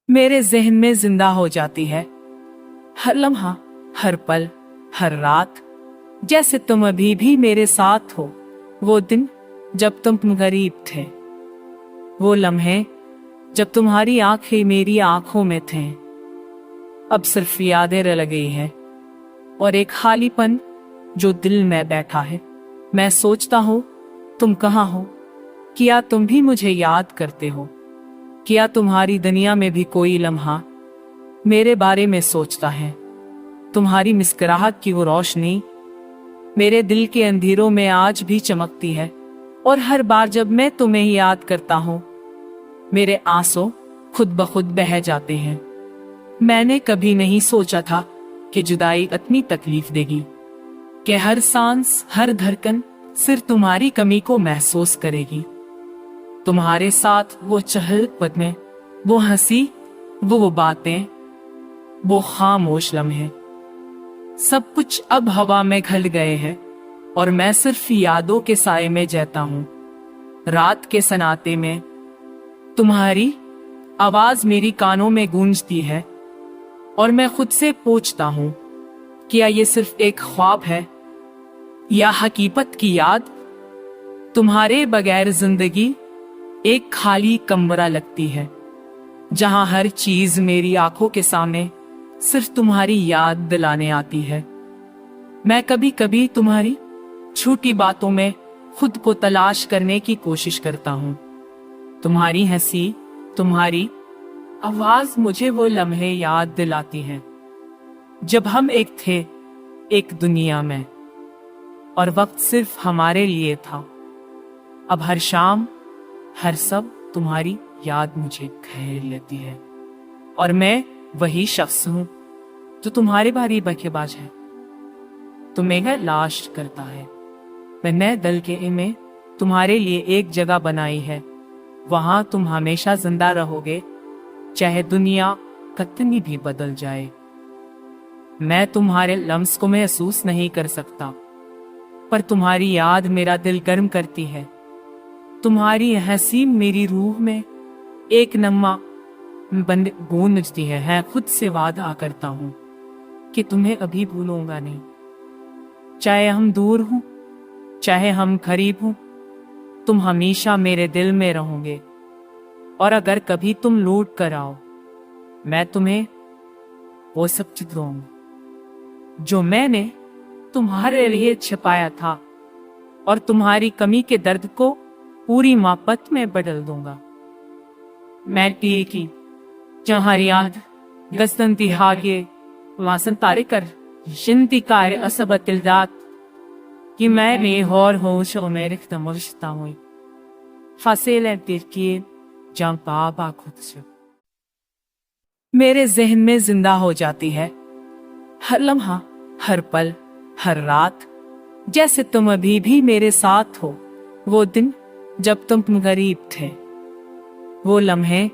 मेरे जहन में जिंदा हो जाती है हर लम्हा, हर पल, हर रात, जैसे तुम अभी भी मेरे साथ हो। वो दिन जब तुम गरीब थे, वो लम्हे जब तुम्हारी आंखें मेरी आंखों में थे। अब सिर्फ यादें रह गई हैं और एक खालीपन जो दिल में बैठा है। मैं सोचता हूँ तुम कहाँ हो, क्या तुम भी मुझे याद करते हो? क्या तुम्हारी दुनिया में भी कोई लम्हा मेरे बारे में सोचता है? तुम्हारी मुस्कुराहट की वो रोशनी मेरे दिल के अंधेरों में आज भी चमकती है, और हर बार जब मैं तुम्हें याद करता हूँ मेरे आंसू खुद ब खुद बह जाते हैं। मैंने कभी नहीं सोचा था कि जुदाई इतनी तकलीफ देगी, कि हर सांस, हर धड़कन सिर्फ तुम्हारी कमी को महसूस करेगी। तुम्हारे साथ वो चहल कदमें, वो हंसी, वो बातें, वो खामोश लम्हे, सब कुछ अब हवा में घल गए हैं और मैं सिर्फ यादों के साए में जीता हूँ। रात के सन्नाटे में तुम्हारी आवाज मेरी कानों में गूंजती है और मैं खुद से पूछता हूँ, क्या ये सिर्फ एक ख्वाब है या हकीकत की याद? तुम्हारे बगैर जिंदगी एक खाली कमरा लगती है, जहां हर चीज मेरी आंखों के सामने सिर्फ तुम्हारी याद दिलाने आती है। मैं कभी कभी तुम्हारी छोटी बातों में खुद को तलाश करने की कोशिश करता हूँ। तुम्हारी हंसी, तुम्हारी आवाज मुझे वो लम्हे याद दिलाती है जब हम एक थे, एक दुनिया में, और वक्त सिर्फ हमारे लिए था। अब हर शाम, हर सब तुम्हारी याद मुझे घेर लेती है, और मैं वही शख्स हूं जो तुम्हारे बारे बखेबाज है। तुम्हें लाश करता है, मैंने दिल के में तुम्हारे लिए एक जगह बनाई है। वहां तुम हमेशा जिंदा रहोगे, चाहे दुनिया कितनी भी बदल जाए। मैं तुम्हारे लम्स को महसूस नहीं कर सकता, पर तुम्हारी याद मेरा दिल गर्म करती है। तुम्हारी हंसी मेरी रूह में एक नम्मा बंद गूंजती है। मैं खुद से वादा करता हूँ कि तुम्हें अभी भूलूंगा नहीं, चाहे हम दूर हों, चाहे हम करीब हों, तुम हमेशा मेरे दिल में रहोगे। और अगर कभी तुम लौट कर आओ, मैं तुम्हें वो सब दूंगा जो मैंने तुम्हारे लिए छिपाया था, और तुम्हारी कमी के दर्द को पूरी मोहब्बत में बदल दूंगा। मैं की जहाँ याद गस्तंती हागे वासन तारे कर शिंती कार असबतिल दात कि मैं बेहोर होश और मेरे तमरशता हुई फासिले तिरकी जम पापा खुद से मेरे जहन में जिंदा हो जाती है हर लम्हा, हर पल, हर रात, जैसे तुम अभी भी मेरे साथ हो। वो दिन जब तुम गरीब थे, वो लम्हे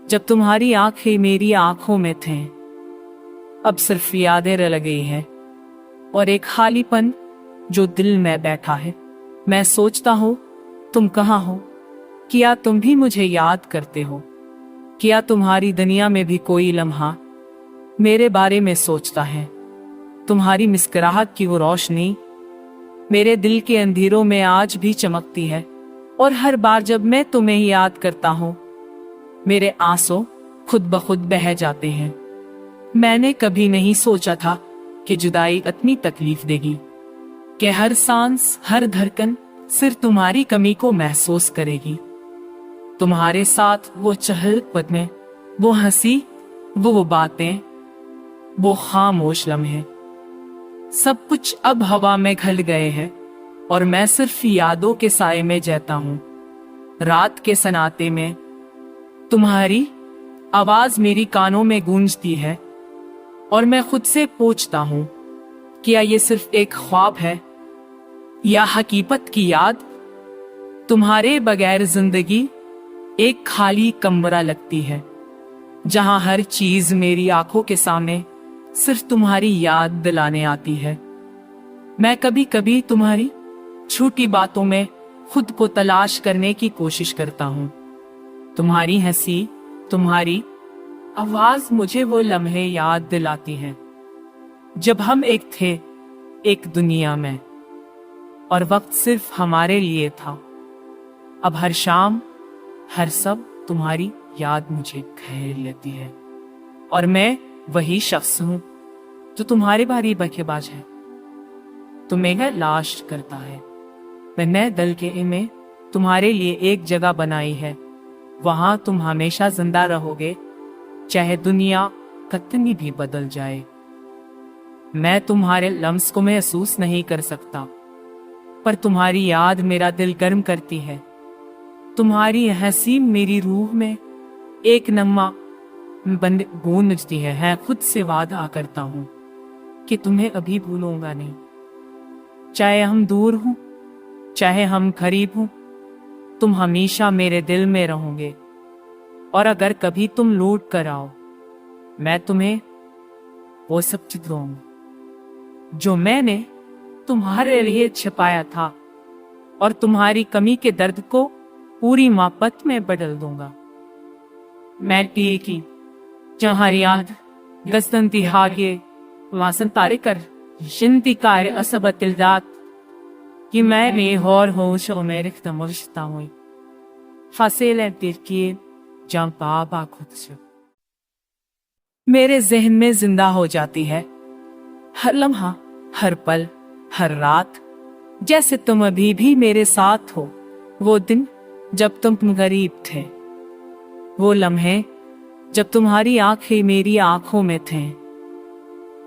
जब तुम्हारी आंखें मेरी आंखों में थे। अब सिर्फ यादें रह गई हैं और एक खालीपन जो दिल में बैठा है। मैं सोचता हूँ तुम कहाँ हो, क्या तुम भी मुझे याद करते हो? क्या तुम्हारी दुनिया में भी कोई लम्हा मेरे बारे में सोचता है? तुम्हारी मुस्कुराहट की वो रोशनी मेरे दिल के अंधेरों में आज भी चमकती है, और हर बार जब मैं तुम्हें याद करता हूँ मेरे आंसू खुद ब खुद बह जाते हैं। मैंने कभी नहीं सोचा था कि जुदाई इतनी तकलीफ देगी, कि हर सांस, हर धड़कन सिर्फ तुम्हारी कमी को महसूस करेगी। तुम्हारे साथ वो चहल कदमें, वो हंसी, वो बातें, वो खामोश लम्हे, सब कुछ अब हवा में घल गए हैं और मैं सिर्फ यादों के साए में जीता हूँ। रात के सन्नाटे में तुम्हारी आवाज मेरी कानों में गूंजती है और मैं खुद से पूछता हूँ, क्या ये सिर्फ एक ख्वाब है या हकीकत की याद? तुम्हारे बगैर जिंदगी एक खाली कमरा लगती है, जहां हर चीज मेरी आंखों के सामने सिर्फ तुम्हारी याद दिलाने आती है। मैं कभी कभी तुम्हारी छोटी बातों में खुद को तलाश करने की कोशिश करता हूँ। तुम्हारी हंसी, तुम्हारी आवाज मुझे वो लम्हे याद दिलाती है जब हम एक थे एक दुनिया में, और वक्त सिर्फ हमारे लिए था। अब हर शाम हर सब तुम्हारी याद मुझे घेर लेती है, और मैं वही शख्स हूं जो तुम्हारे बारे बखेबाज है। तुम्हें लाश करता है। मैंने दिल के में तुम्हारे लिए एक जगह बनाई है, वहां तुम हमेशा जिंदा रहोगे, चाहे दुनिया कितनी भी बदल जाए। मैं तुम्हारे लम्स को महसूस नहीं कर सकता, पर तुम्हारी याद मेरा दिल गर्म करती है। तुम्हारी हंसी मेरी रूह में एक नम्मा बंद गूंजती है। खुद से वादा करता हूं कि तुम्हें अभी भूलूंगा नहीं, चाहे हम दूर हों चाहे हम करीब हों, तुम हमेशा मेरे दिल में रहोगे। और अगर कभी तुम लौट कर आओ, मैं तुम्हें वो सब दूंगा जो मैंने तुम्हारे लिए छिपाया था, और तुम्हारी कमी के दर्द को पूरी मोहब्बत में बदल दूंगा। मैं की जहां याद गस्तंती हागे वासन तारे कर शिंती कार्य असबतिल दात कि मैं और होश और मेरे तमरशता हुई फासिल तिरकिए जहां बाबा खुद से मेरे जहन में जिंदा हो जाती है हर लम्हा, हर पल, हर रात, जैसे तुम अभी भी मेरे साथ हो। वो दिन जब तुम गरीब थे, वो लम्हे जब तुम्हारी आंखें मेरी आंखों में थे।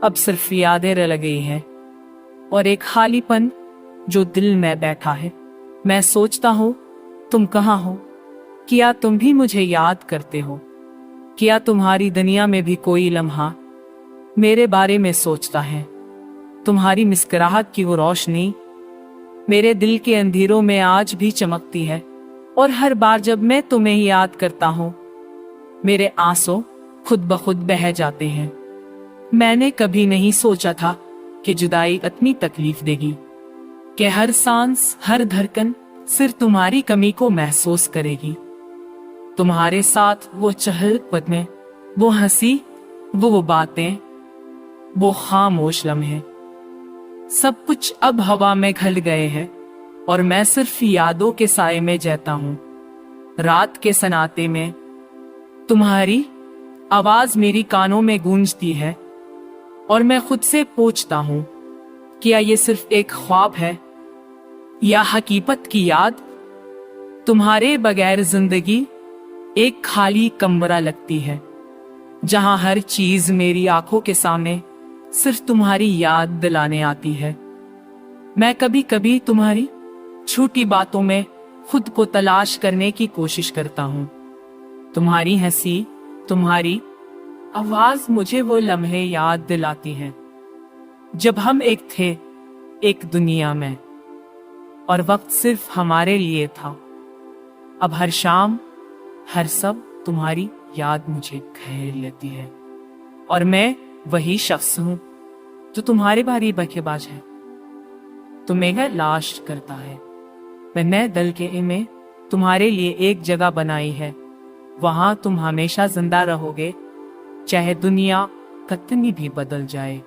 अब सिर्फ यादें रह गई हैं और एक खालीपन जो दिल में बैठा है। मैं सोचता हूँ तुम कहाँ हो, क्या तुम भी मुझे याद करते हो? क्या तुम्हारी दुनिया में भी कोई लम्हा मेरे बारे में सोचता है? तुम्हारी मुस्कुराहट की वो रोशनी मेरे दिल के अंधेरों में आज भी चमकती है, और हर बार जब मैं तुम्हें याद करता हूँ मेरे आंसू खुद ब खुद बह जाते हैं। मैंने कभी नहीं सोचा था कि जुदाई इतनी तकलीफ देगी, कि हर सांस हर धड़कन सिर्फ तुम्हारी कमी को महसूस करेगी। तुम्हारे साथ वो चहल कदमें, वो हंसी, वो बातें, वो खामोश लम्हे, सब कुछ अब हवा में घल गए हैं, और मैं सिर्फ यादों के साए में जीता हूँ। रात के सन्नाटे में तुम्हारी आवाज मेरी कानों में गूंजती है, और मैं खुद से पूछता हूँ क्या ये सिर्फ एक ख्वाब है या हकीकत की याद? तुम्हारे बगैर जिंदगी एक खाली कमरा लगती है, जहां हर चीज मेरी आंखों के सामने सिर्फ तुम्हारी याद दिलाने आती है। मैं कभी कभी तुम्हारी छोटी बातों में खुद को तलाश करने की कोशिश करता हूँ। तुम्हारी हंसी, तुम्हारी आवाज मुझे वो लम्हे याद दिलाती है जब हम एक थे एक दुनिया में, और वक्त सिर्फ हमारे लिए था। अब हर शाम हर सब तुम्हारी याद मुझे घेर लेती है, और मैं वही शख्स हूं जो तुम्हारे बारे बखेबाज है। तुम्हें लाश करता है। मैंने दिल के में तुम्हारे लिए एक जगह बनाई है, वहां तुम हमेशा जिंदा रहोगे, चाहे दुनिया कितनी भी बदल जाए।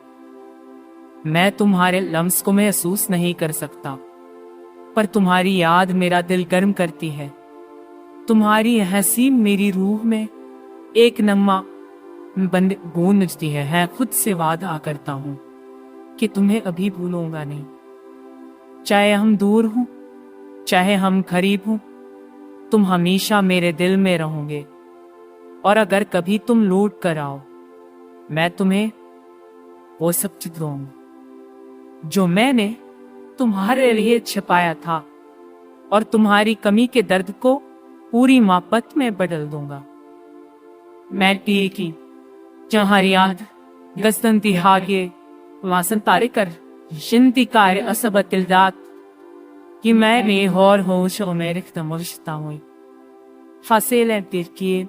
मैं तुम्हारे लम्स को महसूस नहीं कर सकता, पर तुम्हारी याद मेरा दिल गर्म करती है। तुम्हारी हंसी मेरी रूह में एक नम्मा बंद गूंजती है। खुद से वादा करता हूँ कि तुम्हें अभी भूलूंगा नहीं, चाहे हम दूर हों चाहे हम करीब हों, तुम हमेशा मेरे दिल में रहोगे। और अगर कभी तुम लौट कर आओ, मैं तुम्हें वो सब दूंगा जो मैंने तुम्हारे लिए छिपाया था, और तुम्हारी कमी के दर्द को पूरी मोहब्बत में बदल दूंगा। मैं की जहां याद गस्तंती हागे वासन तारे कर शिंती कार्य असबतिल दात कि मैं और होश और मेरे तमरशता हुई फासिल तिरकिए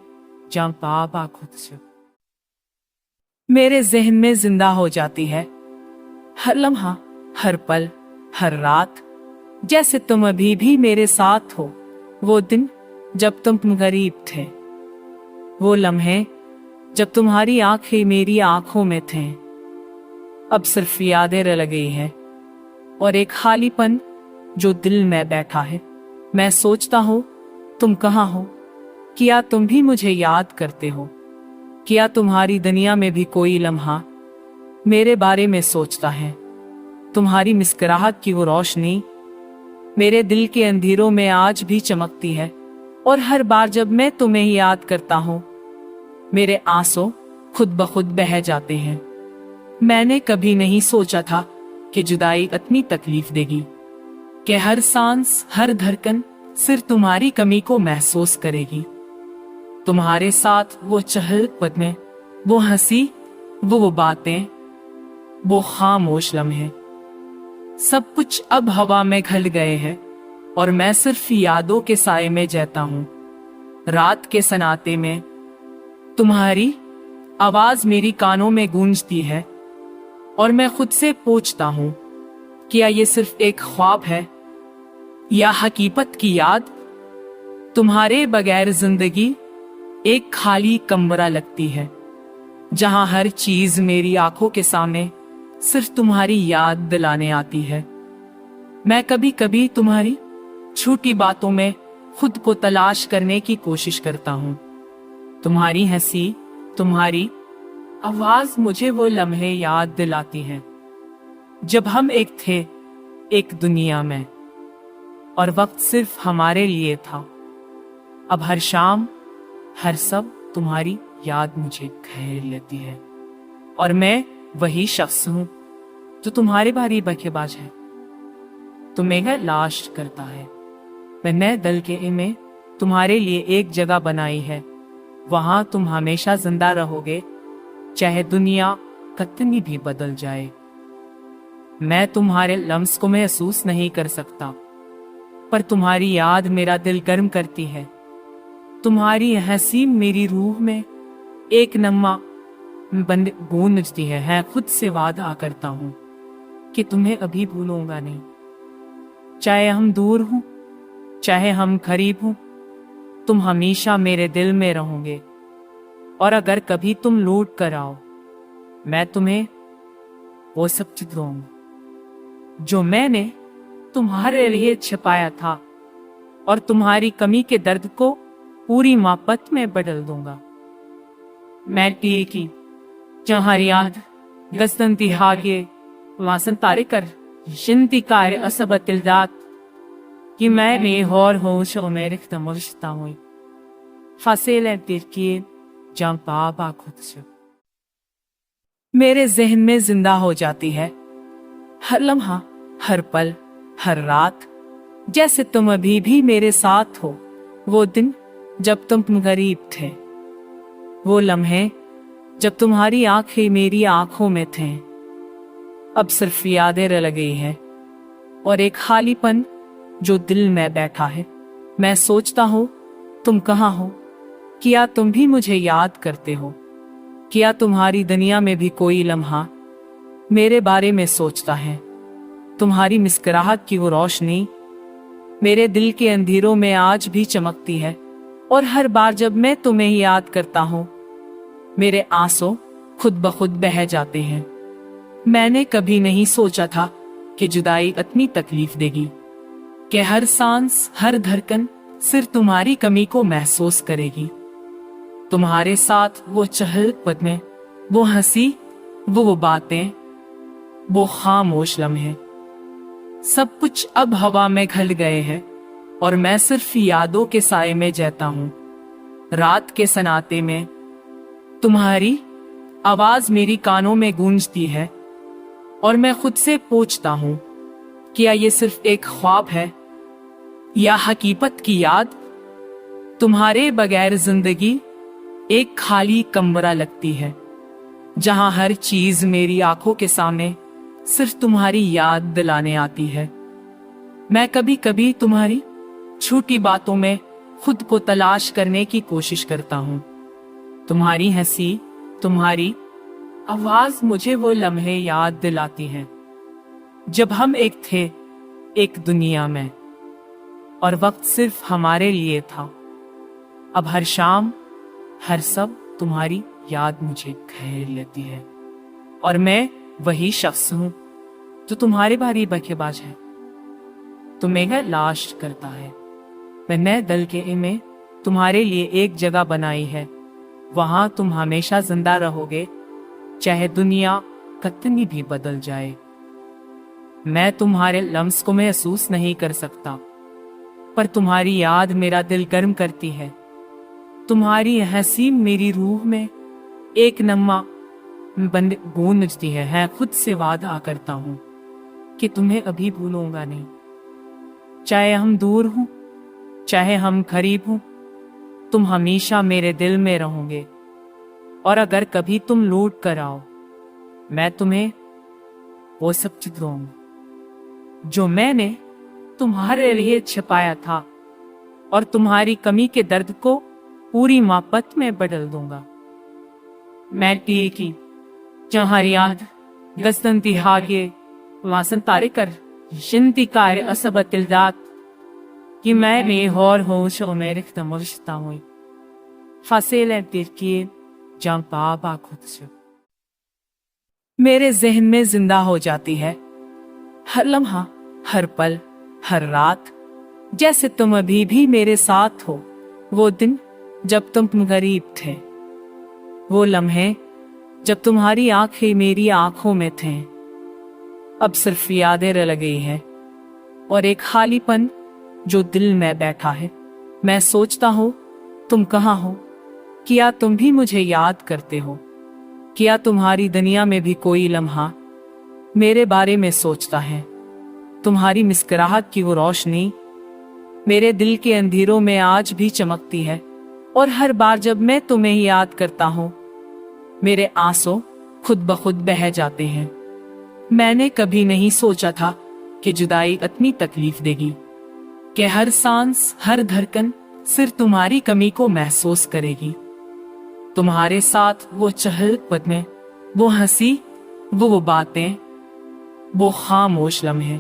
जहां बाबा खुद से मेरे जहन में जिंदा हो जाती है हर लम्हा, हर पल, हर रात, जैसे तुम अभी भी मेरे साथ हो। वो दिन जब तुम गरीब थे, वो लम्हे जब तुम्हारी आंखें मेरी आंखों में थे। अब सिर्फ यादें रह गई है और एक खालीपन जो दिल में बैठा है। मैं सोचता हूँ तुम कहाँ हो, क्या तुम भी मुझे याद करते हो? क्या तुम्हारी दुनिया में भी कोई लम्हा मेरे बारे में सोचता है? तुम्हारी मुस्कुराहट की वो रोशनी मेरे दिल के अंधेरों में आज भी चमकती है, और हर बार जब मैं तुम्हें याद करता हूँ मेरे आंसू खुद ब खुद बह जाते हैं। मैंने कभी नहीं सोचा था कि जुदाई इतनी तकलीफ देगी, कि हर सांस हर धड़कन सिर्फ तुम्हारी कमी को महसूस करेगी। तुम्हारे साथ वो चहल कदमें, वो हंसी, वो बातें, वो खामोश लम्हे, सब कुछ अब हवा में घल गए हैं और मैं सिर्फ यादों के साए में जीता हूँ। रात के सन्नाटे में तुम्हारी आवाज मेरी कानों में गूंजती है और मैं खुद से पूछता हूँ, क्या ये सिर्फ एक ख्वाब है या हकीकत की याद? तुम्हारे बगैर जिंदगी एक खाली कमरा लगती है, जहां हर चीज मेरी आंखों के सामने सिर्फ तुम्हारी याद दिलाने आती है। मैं कभी कभी तुम्हारी छोटी बातों में खुद को तलाश करने की कोशिश करता हूँ। तुम्हारी हंसी, तुम्हारी आवाज मुझे वो लम्हे याद दिलाती है जब हम एक थे एक दुनिया में, और वक्त सिर्फ हमारे लिए था। अब हर शाम हर सब तुम्हारी याद मुझे घेर लेती है, और मैं वही शख्स हूं जो तुम्हारे बारे बखेबाज है। तुम्हें लाश करता है। मैंने दिल के में तुम्हारे लिए एक जगह बनाई है, वहां तुम हमेशा जिंदा रहोगे, चाहे दुनिया कितनी भी बदल जाए। मैं तुम्हारे लम्स को महसूस नहीं कर सकता, पर तुम्हारी याद मेरा दिल गर्म करती है। तुम्हारी हंसी मेरी रूह में एक नम्मा बंद गूंजती है। मैं खुद से वादा करता हूँ कि तुम्हें अभी भूलूंगा नहीं, चाहे हम दूर हों चाहे हम करीब हों, तुम हमेशा मेरे दिल में रहोगे। और अगर कभी तुम लौट कर आओ, मैं तुम्हें वो सब दूंगा जो मैंने तुम्हारे लिए छिपाया था, और तुम्हारी कमी के दर्द को पूरी मोहब्बत में बदल दूंगा। मैं की जहाँ याद गस्तंती हागे वासन तारे कर शिंती कार्य असबतिल दात कि मैं और होश मेरे तमरता हुई फासिल तिरकी जहाँ बाबा खुद से मेरे जहन में जिंदा हो जाती है हर लम्हा, हर पल, हर रात, जैसे तुम अभी भी मेरे साथ हो। वो दिन जब तुम गरीब थे, वो लम्हे जब तुम्हारी आंखें मेरी आंखों में थे। अब सिर्फ यादें रह गई है और एक खालीपन जो दिल में बैठा है। मैं सोचता हूँ तुम कहाँ हो, क्या तुम भी मुझे याद करते हो? क्या तुम्हारी दुनिया में भी कोई लम्हा मेरे बारे में सोचता है? तुम्हारी मुस्कुराहट की वो रोशनी मेरे दिल के अंधेरों में आज भी चमकती है, और हर बार जब मैं तुम्हें याद करता हूँ मेरे आंसू खुद ब खुद बह जाते हैं। मैंने कभी नहीं सोचा था कि जुदाई इतनी तकलीफ देगी, कि हर सांस हर धड़कन सिर्फ तुम्हारी कमी को महसूस करेगी। तुम्हारे साथ वो चहल कदमें, वो हंसी, वो बातें, वो खामोश लम्हे, सब कुछ अब हवा में घल गए हैं और मैं सिर्फ यादों के साए में जीता हूँ। रात के सन्नाटे में तुम्हारी आवाज मेरी कानों में गूंजती है और मैं खुद से पूछता हूँ, क्या ये सिर्फ एक ख्वाब है या हकीकत की याद? तुम्हारे बगैर जिंदगी एक खाली कमरा लगती है, जहां हर चीज मेरी आंखों के सामने सिर्फ तुम्हारी याद दिलाने आती है। मैं कभी कभी तुम्हारी छोटी बातों में खुद को तलाश करने की कोशिश करता हूँ। तुम्हारी हंसी, तुम्हारी आवाज मुझे वो लम्हे याद दिलाती है जब हम एक थे एक दुनिया में, और वक्त सिर्फ हमारे लिए था। अब हर शाम हर सब तुम्हारी याद मुझे घेर लेती है। और मैं वही शख्स हूँ जो तुम्हारे भारी बखेबाज है, तुम्हें लाश करता है। मैंने दिल के में तुम्हारे लिए एक जगह बनाई है, वहां तुम हमेशा जिंदा रहोगे, चाहे दुनिया कितनी भी बदल जाए। मैं तुम्हारे लम्स को महसूस नहीं कर सकता, पर तुम्हारी याद मेरा दिल गर्म करती है। तुम्हारी हंसी मेरी रूह में एक नम्मा बंद गूंजती है। मैं खुद से वादा करता हूँ कि तुम्हें अभी भूलूंगा नहीं, चाहे हम दूर हों चाहे हम करीब हों, तुम हमेशा मेरे दिल में रहोगे। और अगर कभी तुम लौट कर आओ, मैं तुम्हें वो सब दूंगा जो मैंने तुम्हारे लिए छिपाया था, और तुम्हारी कमी के दर्द को पूरी मोहब्बत में बदल दूंगा। मैं की जहाँ याद गस्तंती हागे वासन तारे कर शिंती कार्य असबतिल दात कि मैं बेहौर होश और मेरे तमरता हुई फासिल तिरकी जहाँ बाबा खुद से मेरे जहन में जिंदा हो जाती है, हर लम्हा, हर पल, हर रात, जैसे तुम अभी भी मेरे साथ हो। वो दिन जब तुम गरीब थे, वो लम्हे जब तुम्हारी आंखें मेरी आंखों में थे। अब सिर्फ यादें रह गई है और एक खालीपन जो दिल में बैठा है। मैं सोचता हूँ तुम कहाँ हो, क्या तुम भी मुझे याद करते हो? क्या तुम्हारी दुनिया में भी कोई लम्हा मेरे बारे में सोचता है? तुम्हारी मुस्कुराहट की वो रोशनी मेरे दिल के अंधेरों में आज भी चमकती है, और हर बार जब मैं तुम्हें याद करता हूँ, मेरे आंसू खुद ब खुद बह जाते हैं। मैंने कभी नहीं सोचा था कि जुदाई इतनी तकलीफ देगी, कि हर सांस, हर धड़कन सिर्फ तुम्हारी कमी को महसूस करेगी। तुम्हारे साथ वो चहल कदमें, वो हंसी, वो बातें, वो खामोश लम्हे,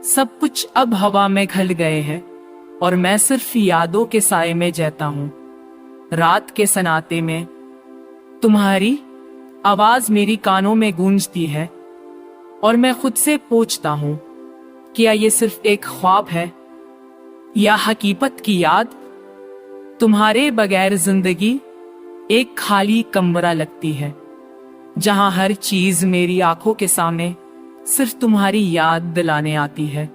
सब कुछ अब हवा में घल गए हैं, और मैं सिर्फ यादों के साए में जीता हूँ। रात के सन्नाटे में तुम्हारी आवाज मेरी कानों में गूंजती है, और मैं खुद से पूछता हूँ, क्या ये सिर्फ एक ख्वाब है या हकीकत की याद? तुम्हारे बगैर जिंदगी एक खाली कमरा लगती है, जहां हर चीज मेरी आंखों के सामने सिर्फ तुम्हारी याद दिलाने आती है।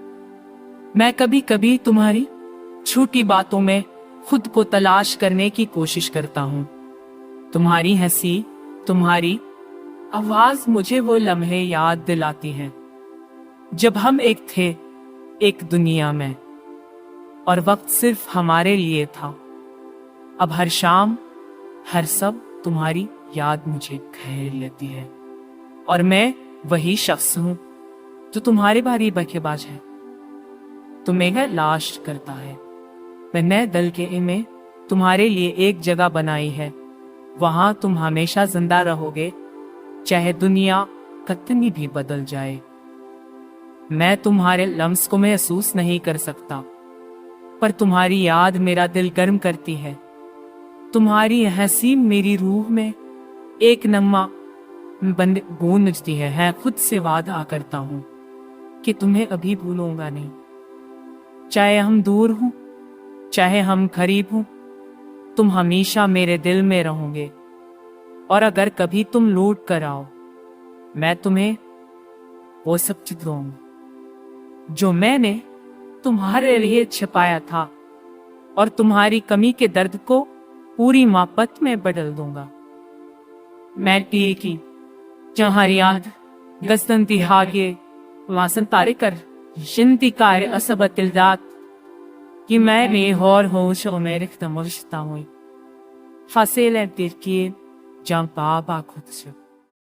मैं कभी कभी तुम्हारी छोटी बातों में खुद को तलाश करने की कोशिश करता हूँ। तुम्हारी हंसी, तुम्हारी आवाज मुझे वो लम्हे याद दिलाती है जब हम एक थे, एक दुनिया में, और वक्त सिर्फ हमारे लिए था। अब हर शाम, हर सब तुम्हारी याद मुझे घेर लेती है, और मैं वही शख्स हूँ जो तुम्हारे भारी बखेबाज है, तुम्हें लाश करता है। मैंने दिल के में तुम्हारे लिए एक जगह बनाई है, वहां तुम हमेशा जिंदा रहोगे, चाहे दुनिया कितनी भी बदल जाए। मैं तुम्हारे लम्स को महसूस नहीं कर सकता, पर तुम्हारी याद मेरा दिल गर्म करती है। तुम्हारी हंसी मेरी रूह में एक नम्मा बंद गूंजती है। मैं खुद से वादा करता हूँ कि तुम्हें अभी भूलूंगा नहीं, चाहे हम दूर हों चाहे हम करीब हों, तुम हमेशा मेरे दिल में रहोगे। और अगर कभी तुम लौट कर आओ, मैं तुम्हें वो सब दूंगा जो मैंने तुम्हारे लिए छिपाया था, और तुम्हारी कमी के दर्द को पूरी मोहब्बत में बदल दूंगा। मैं की जहाँ याद गस्तंती हागे वासन तारे कर शिंती कार्य असबतिल दात कि मैं बेहौर होश और मेरे तमरता हुई फासिल तिरकी जहाँ बाबा खुद से